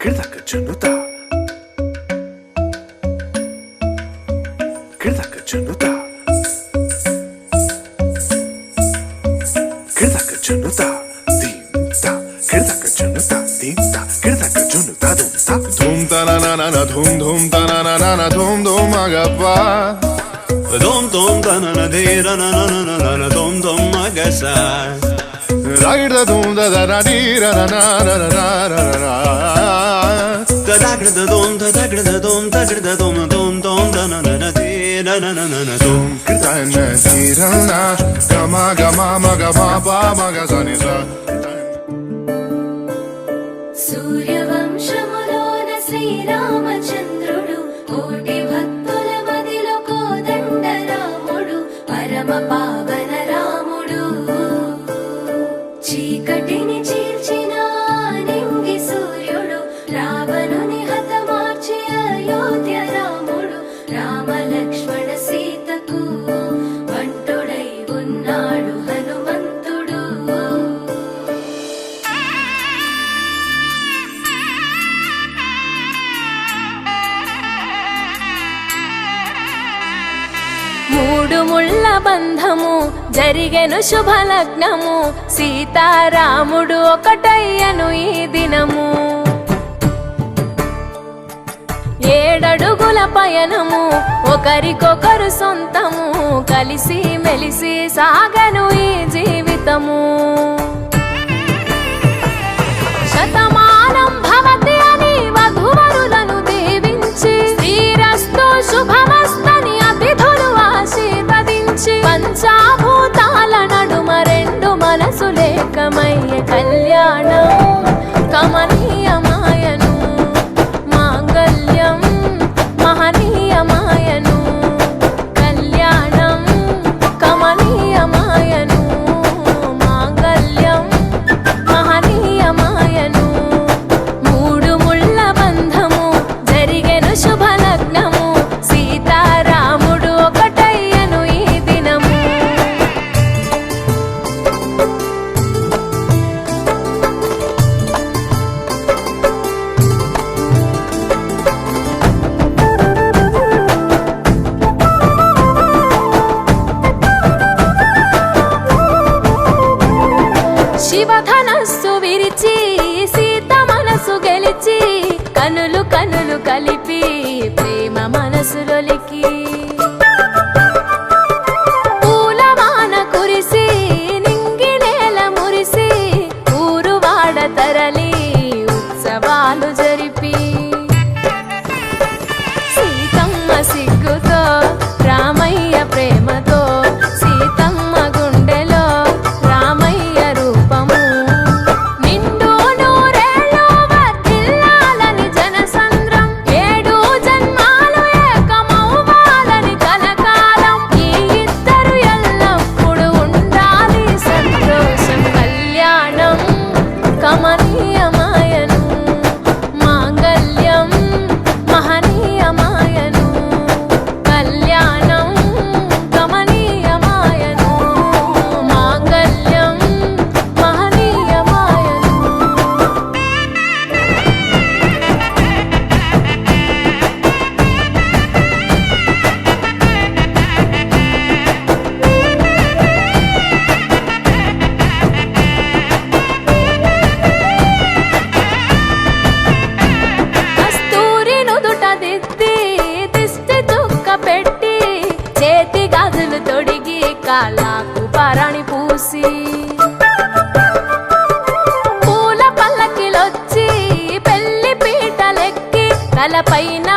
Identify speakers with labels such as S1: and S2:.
S1: కిడదక జనుతా కిడదక జనుతా కిడదక జనుతా దీంతా కిడదక జనుతా దీంతా కిడదక జనుతా దుంతా ధూమ్ తననన ధూమ్ ధూమ్ తననన ధూమ్ ధూమ్ మగపా
S2: ధూమ్ ధూమ్ తనన ధీరనననన ధూమ్ ధూమ్ మగసా
S1: రాగిడ ధూమ్ దదన దీరననననననన
S2: తదగ్రద ధూమ్ తదగ్రద ధూమ్ తగ్రద ధూమ్ ధూమ్ ధూమ్ తననన ధీరనననన ధూమ్
S1: కిడదన దీరన గమ గమ మగ బాబా మగ సనిస
S3: సూర్యవంశములోన శ్రీరామచంద్రుడు కోటి భక్తుల మదిలో కోదండ రాముడు పరమ పావన రాముడు చీకటిని చీల్చిన నింగి సూర్యుడు రావణుని హతమార్చి అయోధ్య రాముడు రామ లక్ష్మణ సీతకు వంటుడై ఉన్నాడు హనుమంతుడు మూడు ముళ్ళ బంధము జరిగెను శుభలగ్నము సీతారాముడు ఒకటయ్యను ఈ దినము ఏడడుగుల పయనము ఒకరికొకరు సొంతము కలిసి మెలిసి సాగను ఈ జీవితము శతమానం భవతి అని వధువరులను దీవించి శ్రీరస్తు శుభమస్తని అతిథులు ఆశీర్వదించి పంచాభూతాల నడుమ రెండు మనసులేకమయ్య కళ్యాణం కమనీయమాయను మాంగళ్యం మహనీయమాయను కళ్యాణం కమనీయమాయను మాంగళ్యం మహనీయమాయను మూడు ముళ్ళ బంధము జరిగెను శుభలగ్నము సీతారాముడు ఒకటయ్యను ఈ దినము శివధనస్సు విరిచి సీత మనసు గెలిచి కనులు కనులు కలిపి ప్రేమ మనసులొలికి పూలవాన కురిసి నింగి నేల మురిసి ఊరు వాడ తరలి ఉత్సవాలు జరిపి సీతమ్మ సిగ్గుతో రామయ్య ప్రేమతో సీతమ్మ గుండెలో రామయ్య రూపము నిండు నూరేళ్ళు వర్ధిల్లాలని జనసంద్రం ఏడు జన్మాలు ఏకమవ్వాలని కలకాలం ఈ ఇద్దరు ఎల్లప్పుడూ ఉండాలి సంతోషం కళ్యాణం కమనీయమాయను మాంగళ్యం మహనీయమాయను కళ్యాణం కమనీయమాయను మాంగళ్యం మహనీయమాయను కస్తూరి నుదుట దిద్ది దిష్టి చుక్క పెట్టి చేతి గాజులు తొడిగి కాళ్ళకు పరణి పూసి పూల పల్లకిలొచ్చి పెళ్లి పీటలెక్కి తలపైన